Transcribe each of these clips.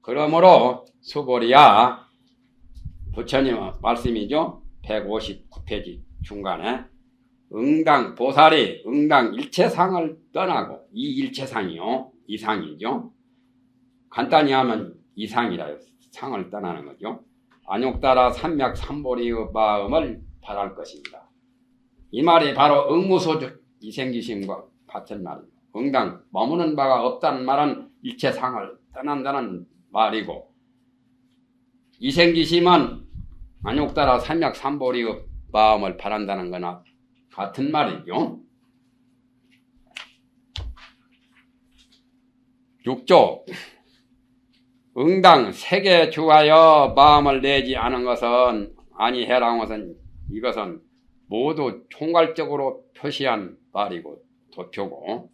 그러므로 수보리야, 부처님 말씀이죠. 159페이지 중간에 응당 보살이 응당 일체상을 떠나고, 이 일체상이요, 이상이죠. 간단히 하면 이상이라 상을 떠나는 거죠. 안욕따라 삼맥 삼보리의 마음을 바랄 것입니다. 이 말이 바로 응무소득 이생기심과 같은 말입니다. 응당 머무는 바가 없다는 말은 일체상을 떠난다는 말이고, 이생기심은 안욕따라 삼맥 삼보리의 마음을 바란다는 거나 같은 말이죠. 6조 응당 색에 주하여 마음을 내지 않은 것은 아니해라는 것은, 이것은 모두 총괄적으로 표시한 말이고 도표고,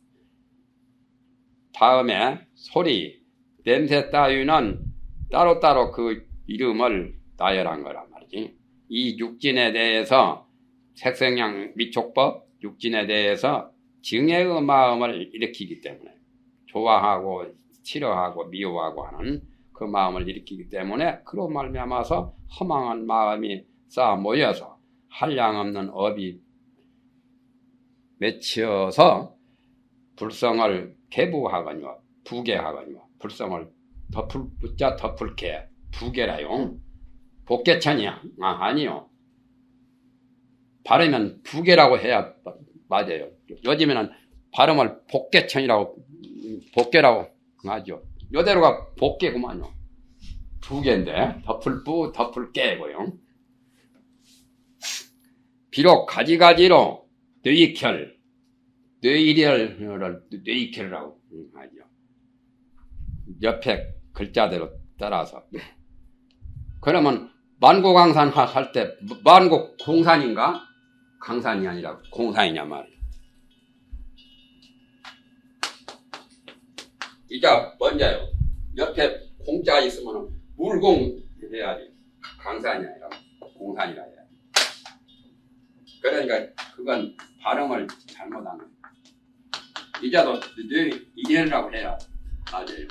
다음에 소리, 냄새 따위는 따로따로 그 이름을 나열한 거란 말이지. 이 육진에 대해서 색성향 미촉법 육진에 대해서 증애의 마음을 일으키기 때문에, 좋아하고 싫어하고 미워하고 하는 그 마음을 일으키기 때문에, 그로 말미암아서 허망한 마음이 쌓아 모여서 한량없는 업이 맺혀서 불성을 개부하거니와 부계하거니와, 불성을 붙자 덮을게 부계라요. 복계천이야? 아니요. 발음은 부계라고 해야 맞아요. 요즘에는 발음을 복계라고 하죠. 요대로가 복계구만요. 부계인데 덮을부 덮을깨고요. 비록 가지가지로 뇌익혈, 뇌일혈을 뇌익혈이라고 하죠. 옆에 글자대로 따라서. 그러면 만고강산 할 때 만고공산인가? 강산이 아니라 공산이냐 말이야. 이제 먼저요. 옆에 공자 있으면 물공 해야지. 강산이 아니라 공산이라 해야지. 그러니까 그건 발음을 잘못한 거예요. 이자도 이래라고 해야 맞아요.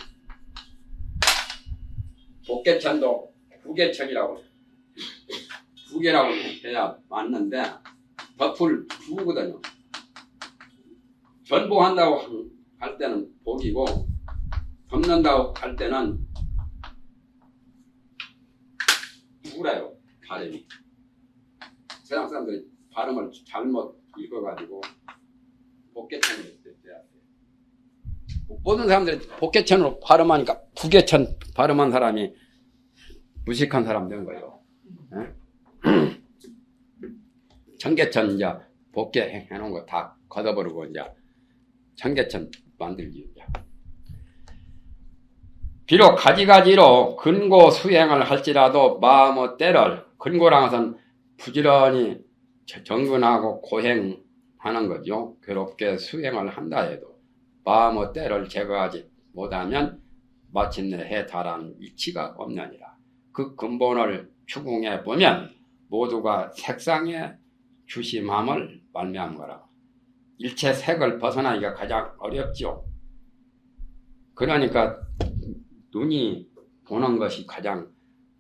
복계천도 부계천이라고 해요. 부계라고 해야 맞는데 덮을 부거든요. 전복한다고 할 때는 복이고, 덮는다고 할 때는 부래요. 발음이. 세상 사람들이 발음을 잘못 읽어가지고 복계천으로 돼야 돼요. 모든 사람들이 복계천으로 발음하니까 부계천 발음한 사람이 무식한 사람 된 거예요. 청계천 이제 복계 해놓은 거 다 걷어버리고 이제 청계천 만들기. 이제. 비록 가지가지로 근고 수행을 할지라도 마음의 때를, 근고라는 것은 부지런히 정근하고 고행하는 거죠. 괴롭게 수행을 한다 해도 마음의 때를 제거하지 못하면 마침내 해탈한 이치가 없느니라. 그 근본을 추궁해 보면 모두가 색상에 주심함을 말미암은 거라. 일체 색을 벗어나기가 가장 어렵죠. 그러니까 눈이 보는 것이 가장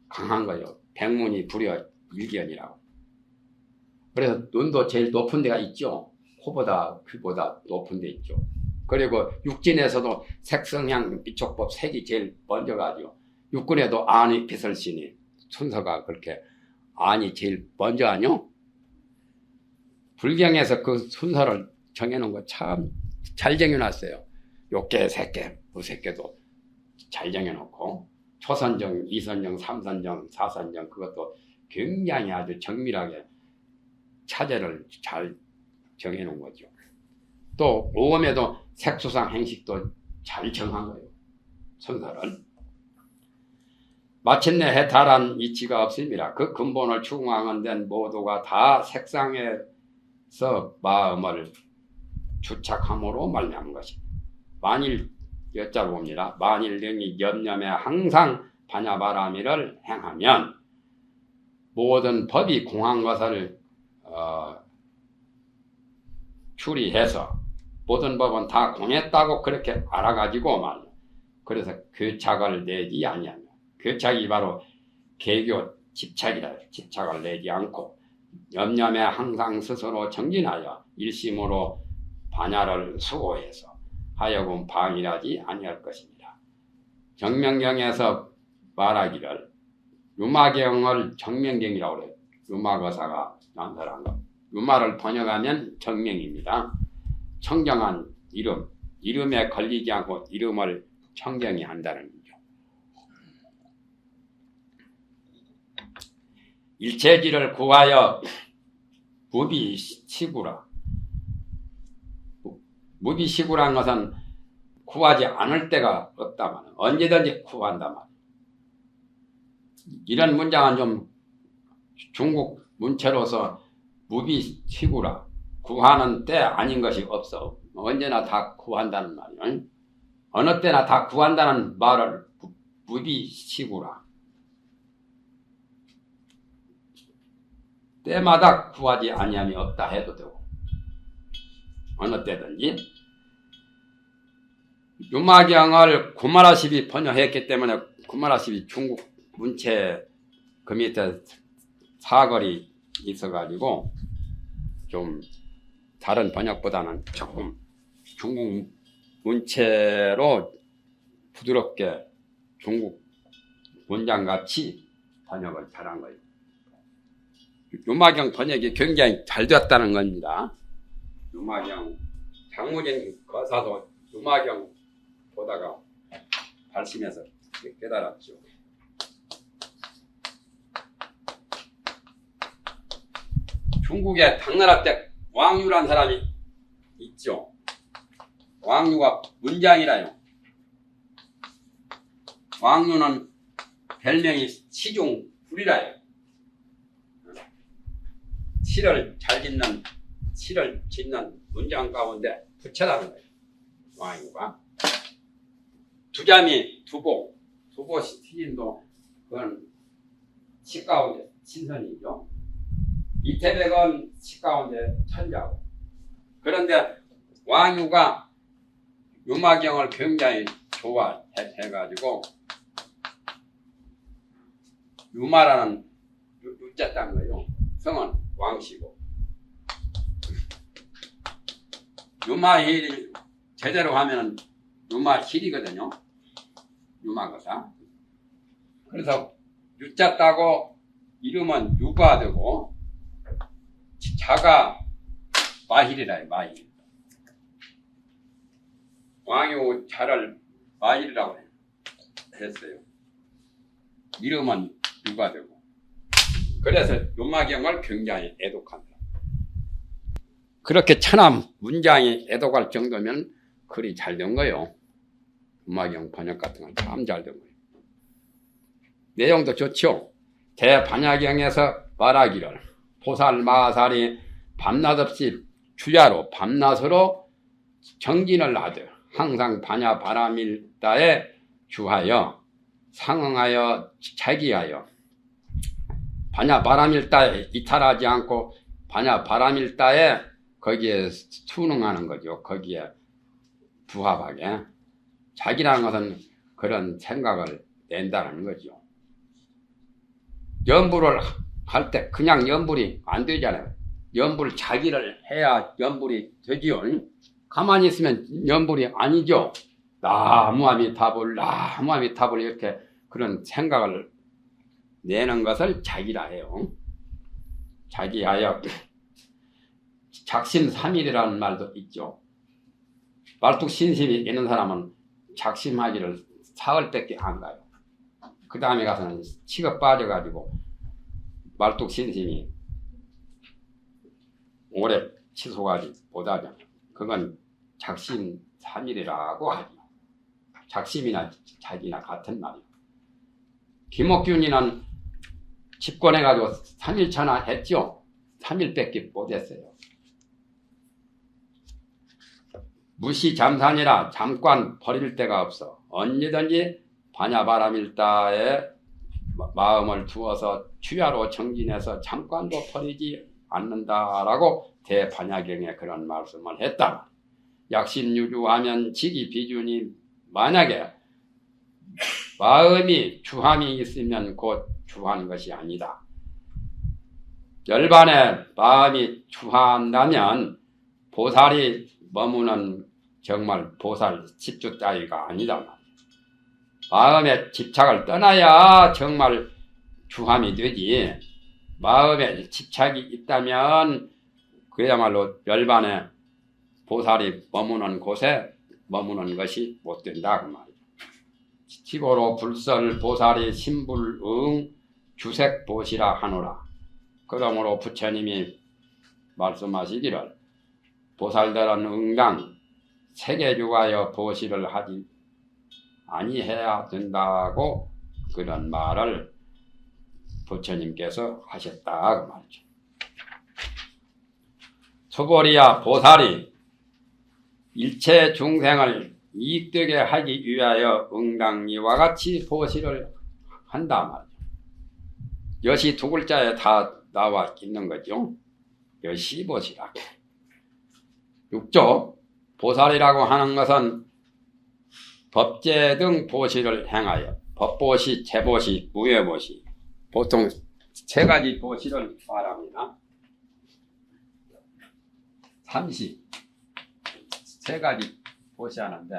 강한 거예요. 백문이 불여 일견이라고. 그래서 눈도 제일 높은 데가 있죠. 코보다 귀보다 높은 데 있죠. 그리고 육진에서도 색성향 미촉법 색이 제일 먼저 가죠. 육군에도 안이 비설신이 순서가 그렇게 안이 제일 먼저 하뇨. 불경에서 그 순서를 정해놓은 거 참 잘 정해놨어요. 욕계, 색계, 무색계도 잘 정해놓고, 초선정, 이선정, 삼선정, 사선정, 그것도 굉장히 아주 정밀하게 차제를 잘 정해놓은 거죠. 또 오음에도 색수상 행식도 잘 정한 거예요. 순서를. 마침내 해탈한 이치가 없습니다. 그 근본을 추궁하는 데는 모두가 다 색상에서 마음을 주착함으로 말미암은 것입니다. 만일 여자로 봅니다. 만일 능히 염념에 항상 반야바라미를 행하면 모든 법이 공한 것을 추리해서 모든 법은 다 공했다고 그렇게 알아가지고 말이야. 그래서 교착을 내지 아니하며 교착이 바로 개교 집착이라 집착을 내지 않고 염려에 항상 스스로 정진하여 일심으로 반야를 수고해서 하여금 방일하지 아니할 것입니다. 정명경에서 말하기를 유마경을 정명경이라고 그래요. 유마거사가 난설한 것. 유마를 번역하면 정명입니다. 청정한 이름, 이름에 걸리지 않고 이름을 청정히 한다는 거죠. 일체지를 구하여 무비시구라. 무비시구란 것은 구하지 않을 때가 없다만 언제든지 구한단 말이에요. 이런 문장은 좀 중국 문체로서 무비시구라. 구하는 때 아닌 것이 없어. 언제나 다 구한다는 말이에요. 어느 때나 다 구한다는 말을 무비시구라. 때마다 구하지 아니함이 없다 해도 되고 어느 때든지 유마경을 구마라십이 번역했기 때문에 구마라십이 중국 문체 그 밑에 사걸이 있어가지고 좀 다른 번역보다는 조금 중국 문체로 부드럽게 중국 문장같이 번역을 잘한 거예요. 유마경 번역이 굉장히 잘 되었다는 겁니다. 유마경 장무진 거사도 유마경 보다가 발심해서 깨달았죠. 중국에 당나라 때 왕유란 사람이 있죠. 왕유가 문장이라요. 왕유는 별명이 시중불이라요. 시를 잘 짓는, 시를 짓는 문장 가운데 부처라는 거예요. 왕유가. 두자미, 두보 시인도 그건 시 가운데 신선이죠. 이태백은 시 가운데 천자고. 그런데 왕유가 유마경을 굉장히 좋아해가지고 유마라는 유자 딴 거예요. 성은 왕씨고. 유마힐 제대로 하면은 유마힐이거든요. 유마거사. 그래서 유자 따고 이름은 유가 되고 자가 마힐이라 해요. 마힐. 왕유 자를 마힐이라고 했어요. 이름은 유가 되고. 그래서 유마경을 굉장히 애독한다. 그렇게 천함 문장이 애독할 정도면 글이 잘 된 거예요. 유마경 번역 같은 건 참 잘 된 거예요. 내용도 좋죠. 대반야경에서 말하기를 보살마살이 밤낮 없이 주야로 밤낮으로 정진을 하되 항상 반야 바람일다에 주하여 상응하여 자기하여 반야 바람일다에 이탈하지 않고 반야 바람일다에 거기에 순응하는 거죠. 거기에 부합하게. 자기라는 것은 그런 생각을 낸다는 거죠. 연불을 할 때 그냥 연불이 안 되잖아요. 연불 자기를 해야 연불이 되지요. 가만히 있으면 연불이 아니죠. 나무아미타불 이렇게 그런 생각을 내는 것을 자기라 해요. 자기하여 작심삼일이라는 말도 있죠. 말뚝신심이 있는 사람은 작심하기를 사흘밖에 안 가요. 그 다음에 가서는 치가 빠져가지고 말뚝신심이 오래 치솟하지 못하죠. 그건 작심삼일이라고 하죠. 작심이나 자기나 같은 말이에요. 김옥균이는 집권해가지고 3일차나 했죠. 3일밖에 못했어요. 무시잠산이라 잠깐 버릴 데가 없어 언제든지 반야바람일다에 마음을 두어서 추야로 정진해서 잠깐도 버리지 않는다라고 대반야경에 그런 말씀을 했다. 약신유주하면 지기비준이 만약에 마음이 주함이 있으면 곧 주한 것이 아니다. 열반에 마음이 주한다면 보살이 머무는 정말 보살 집주 따위가 아니다. 마음의 집착을 떠나야 정말 주함이 되지. 마음에 집착이 있다면 그야말로 열반에 보살이 머무는 곳에 머무는 것이 못 된다 그 말이죠. 지고로 불설 보살이 신불응 주색보시라 하노라. 그러므로 부처님이 말씀하시기를 보살들은 응당 세계주하여 보시를 하지 아니해야 된다고 그런 말을 부처님께서 하셨다 그 말이죠. 초보리야 보살이 일체 중생을 이익되게 하기 위하여 응당이와 같이 보시를 한다 말이죠. 여시 두 글자에 다 나와 있는 거죠. 여시 보시라. 6조 보살이라고 하는 것은 법제 등 보시를 행하여 법보시, 재보시, 무예보시 보통 세 가지 보시를 말합니다. 삼시 세 가지 보시하는데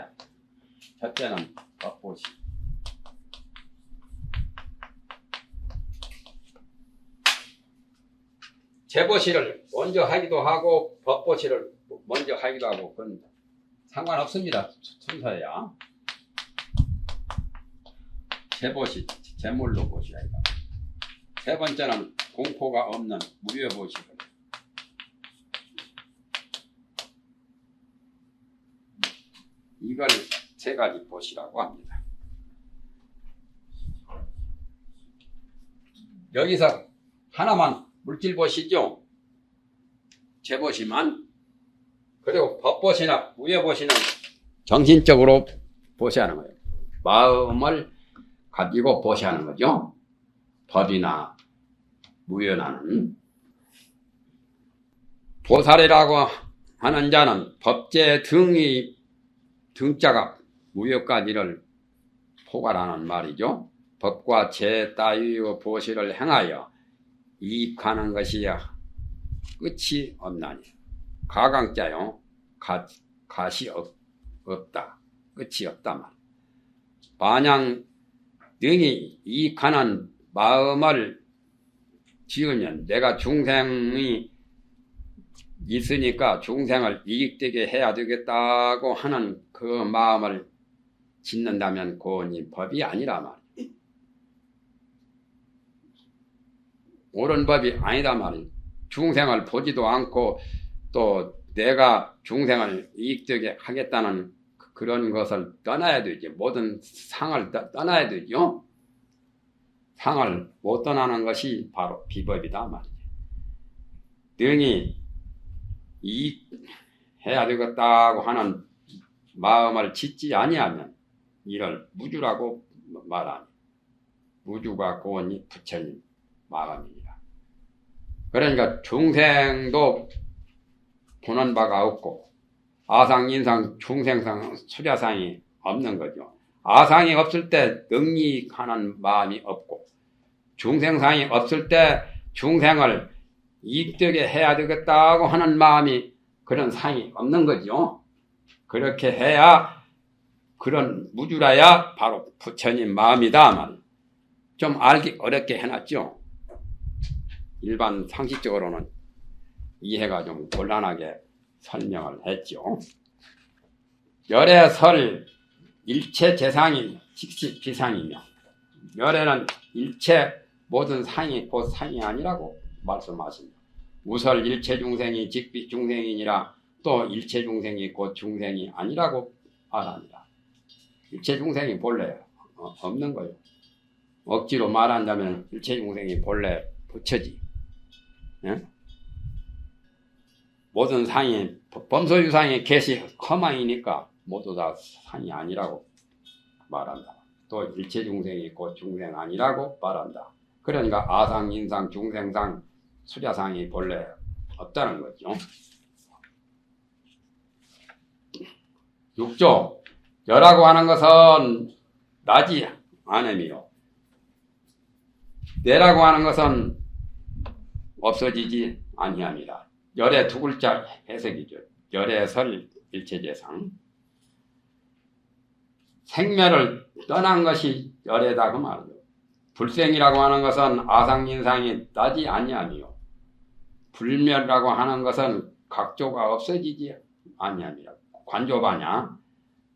첫째는 법보시, 재보시를 먼저 하기도 하고 법보시를 먼저 하기도 하고 그건 상관없습니다. 순서야. 재보시, 재물로 보셔야 한다. 세 번째는 공포가 없는 무효보시를. 이걸 세 가지 보시라고 합니다. 여기서 하나만 물질 보시죠. 재보시만. 그리고 법보시나 무효보시는 정신적으로 보시하는 거예요. 마음을 가지고 보시하는 거죠. 법이나 무효나는. 보살이라고 하는 자는 법제 등이 등자가 무효까지를 포괄하는 말이죠. 법과 제 따위의 보시를 행하여 이익하는 것이야 끝이 없나니. 가강자요. 갓이 없다. 끝이 없다 말. 만약 능히 이익하는 마음을 지으면 내가 중생이 있으니까 중생을 이익되게 해야 되겠다고 하는 그 마음을 짓는다면 그건 법이 아니라 말이에요. 옳은 법이 아니다 말이에요. 중생을 보지도 않고 또 내가 중생을 이익되게 하겠다는 그런 것을 떠나야 되지. 모든 상을 떠나야 되죠. 상을 못 떠나는 것이 바로 비법이다 말이에요. 능히 이익해야 되겠다고 하는 마음을 짓지 아니하면 이를 무주라고 말하니. 무주가 고언이 부처님 마음입니다. 그러니까 중생도 보는 바가 없고 아상인상 중생상 수자상이 없는 거죠. 아상이 없을 때 능이하는 마음이 없고 중생상이 없을 때 중생을 이익되게 해야 되겠다고 하는 마음이 그런 상이 없는 거죠. 그렇게 해야 그런 무주라야 바로 부처님 마음이다 말. 좀 알기 어렵게 해놨죠. 일반 상식적으로는 이해가 좀 곤란하게 설명을 했죠. 열의 설 일체 재상이 직시 비상이며 열에는 일체 모든 상이 곧 상이 아니라고 말씀하십니다. 우설 일체 중생이 직비 중생이니라 또 일체 중생이 곧 중생이 아니라고 말합니다. 일체 중생이 본래 없는 거예요. 억지로 말한다면 일체 중생이 본래 부처지. 예? 모든 상이 범소유상의 계시 허망이니까 모두 다 상이 아니라고 말한다. 또 일체 중생이 곧 중생 아니라고 말한다. 그러니까 아상, 인상, 중생상, 수자상이 본래 없다는 거죠. 6조 열하고 하는 것은 나지 않음이요. 내라고 하는 것은 없어지지 아니합니다. 열의 두 글자 해석이죠. 열애설 일체재상. 생멸을 떠난 것이 열애다 그 말이죠. 불생이라고 하는 것은 아상인상이 나지 아니함이요. 불멸이라고 하는 것은 각조가 없어지지 아니함이라. 관조바냐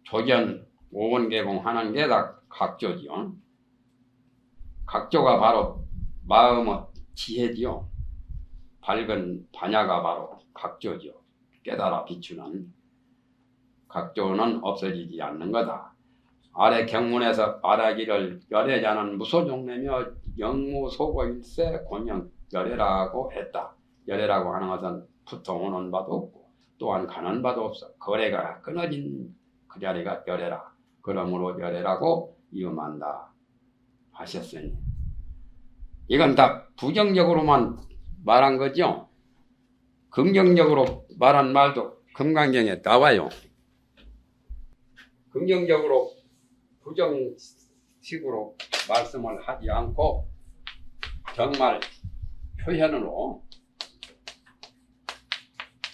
조견 오원개공 하는 게 다 각조지요. 각조가 바로 마음의 지혜지요. 밝은 반야가 바로 각조지요. 깨달아 비추는. 각조는 없어지지 않는 거다. 아래 경문에서 말하기를 열애자는 무소종래며 영무소고일세 곤영 열애라고 했다. 열애라고 하는 것은 부통오는 바도 없고 또한 가는 바도 없어. 거래가 끊어진 그 자리가 열애라. 그러므로 열애라고 이음한다 하셨으니 이건 다 부정적으로만 말한 거죠. 긍정적으로 말한 말도 금강경에 나와요. 긍정적으로 부정식으로 말씀을 하지 않고 정말 표현으로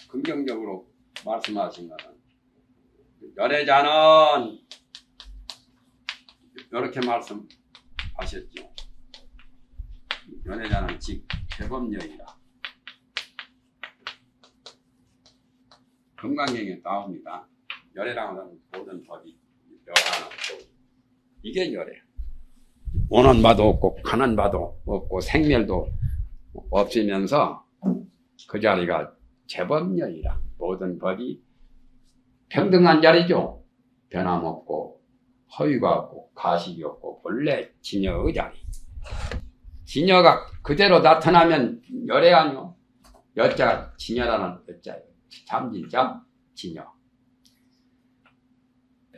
긍정적으로 말씀하신 것은 열애자는 이렇게 말씀하셨죠. 열애자는 즉 재범여이라. 금강경에 나옵니다. 열애라는 모든 법이 열하는 이게 열애. 오는 바도 없고 가는 바도 없고 생멸도 없으면서 그 자리가 재범여이라. 모든 법이 평등한 자리죠. 변함없고 허위가 없고 가식이 없고 본래 진여의 자리. 진여가 그대로 나타나면 열애 아니요. 여자가 진여라는 여자예요. 참진자 진여.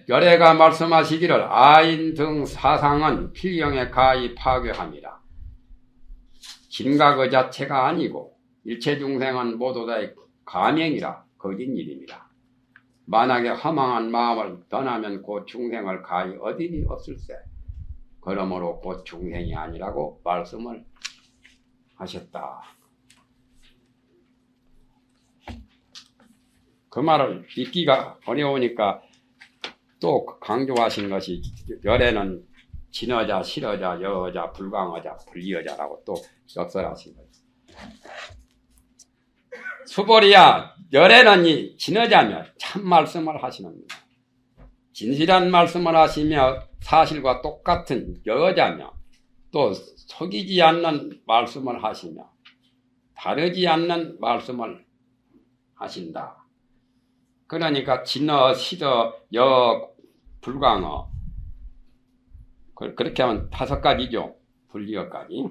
열애가 말씀하시기를 아인 등 사상은 필경에 가히 파괴함이라. 진가 그 자체가 아니고 일체 중생은 모두 다 가명이라 거짓 일입니다. 만약에 허망한 마음을 떠나면 곧 중생을 가히 어디니 없을세. 그러므로 곧 중생이 아니라고 말씀을 하셨다. 그 말을 믿기가 어려우니까 또 강조하신 것이 열애는 진여자, 실여자, 여여자, 불광여자, 불리여자라고 또 역설하신 거죠. 수보리야 열애는 이 진여자며 참 말씀을 하시는 겁니다. 진실한 말씀을 하시며 사실과 똑같은 여자며 또 속이지 않는 말씀을 하시며 다르지 않는 말씀을 하신다. 그러니까 진어, 시더, 여, 불광어 그렇게 하면 5가지죠. 불리어까지.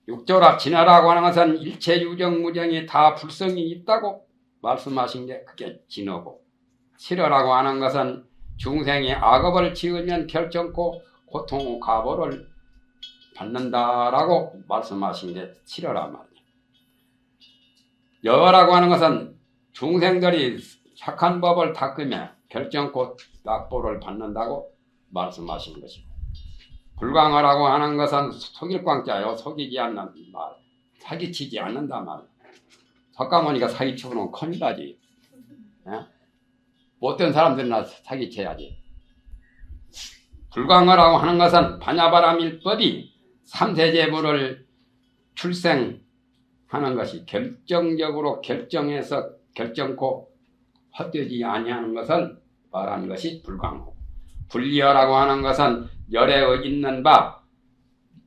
육조라 진어라고 하는 것은 일체 유정 무정이 다 불성이 있다고 말씀하신 게 그게 진어고, 실어라고 하는 것은 중생이 악업을 지으면 결정코 고통 후 가보를 받는다라고 말씀하신 게 실어란 말이에요. 여라고 하는 것은 중생들이 착한 법을 닦으며 결정코 낙보를 받는다고 말씀하신 것이고, 불광어라고 하는 것은 속일 광자요. 속이지 않는 말, 사기치지 않는다 말이에요. 석가모니가 사기치고는 큰일 나지. 못된 사람들이나 사기쳐야지. 불광어라고 하는 것은 반야바람일법이 삼세제부를 출생하는 것이 결정적으로 결정해서 결정코 헛되지 아니하는 것을 말하는 것이 불광어. 불리어라고 하는 것은 열에 있는 바,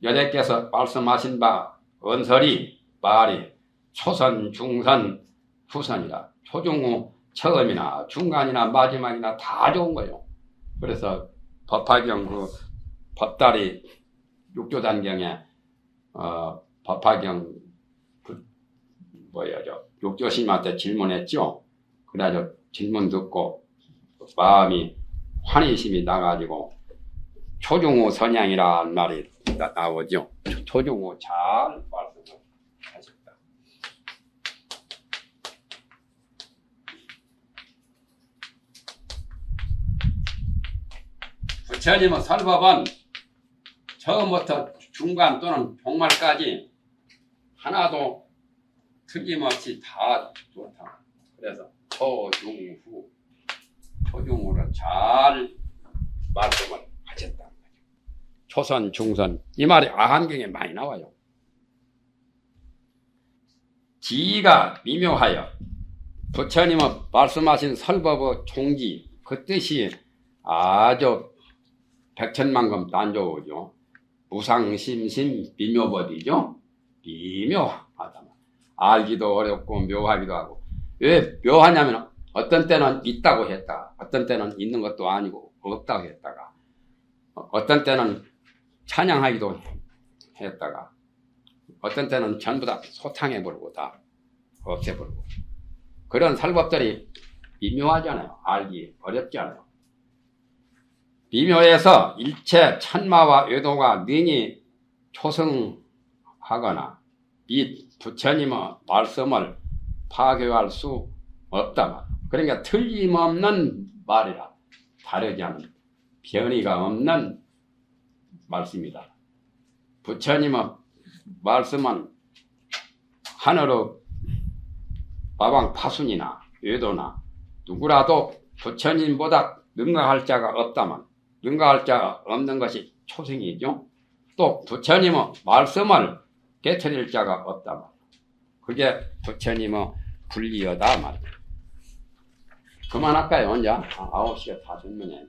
여대께서 말씀하신 바 언설이 말이 초선, 중선, 후선이라. 초중후 처음이나 중간이나 마지막이나 다 좋은 거예요. 그래서 법화경 그 법다리 육조단경에 법화경 육조스님한테 질문했죠. 그래가지고 질문 듣고 마음이 환희심이 나가지고 초중후 선양이라는 말이 나오죠. 초중후 잘 말씀을 하셨다. 부처님의 설법은 처음부터 중간 또는 종말까지 하나도 틀림없이 다 좋다. 그래서 초중후, 초중후를 잘 말씀을 하셨다는 거죠. 초선, 중선 이 말이 아한경에 많이 나와요. 지가 미묘하여 부처님의 말씀하신 설법의 총지 그 뜻이 아주 백천만금 단조죠. 무상심심 미묘법이죠. 미묘하다. 알기도 어렵고 묘하기도 하고. 왜 묘하냐면 어떤 때는 있다고 했다가 어떤 때는 있는 것도 아니고 없다고 했다가 어떤 때는 찬양하기도 했다가 어떤 때는 전부 다 소탕해버리고 다 없애버리고 그런 설법들이 미묘하잖아요. 알기 어렵잖아요. 미묘해서 일체 천마와 외도가 능히 초성하거나 이 부처님의 말씀을 파괴할 수 없다. 그러니까 틀림없는 말이라 다르지 않은 변이가 없는 말씀이다. 부처님의 말씀은 하늘의 마방 파순이나 외도나 누구라도 부처님보다 능가할 자가 없다면 능가할 자가 없는 것이 초생이죠. 또 부처님의 말씀을 깨트릴 자가 없다면 그게 부처님의 불리하다 말이에요. 그만할까요? 혼자 9시가 다 됐네.